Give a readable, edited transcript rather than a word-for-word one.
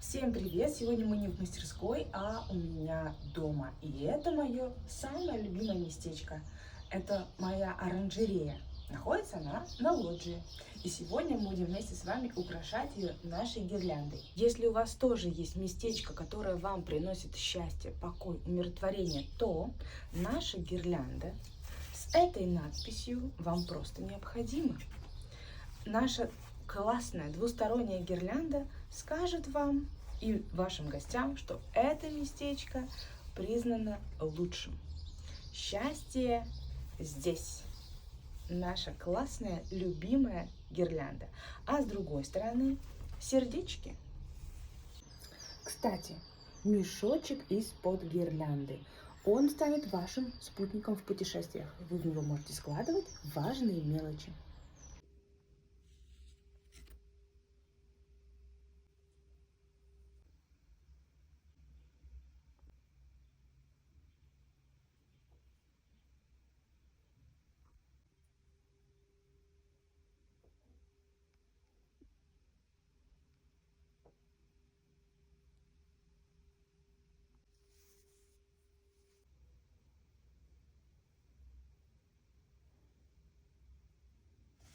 Всем привет! Сегодня мы не в мастерской, а у меня дома. И это мое самое любимое местечко. Это моя оранжерея. Находится она на лоджии. И сегодня мы будем вместе с вами украшать ее нашей гирляндой. Если у вас тоже есть местечко, которое вам приносит счастье, покой, умиротворение, то наша гирлянда с этой надписью вам просто необходима. Наша классная двусторонняя гирлянда скажет вам и вашим гостям, что это местечко признано лучшим. Счастье здесь. Наша классная, любимая гирлянда. А с другой стороны сердечки. Кстати, мешочек из-под гирлянды. Он станет вашим спутником в путешествиях. Вы в него можете складывать важные мелочи.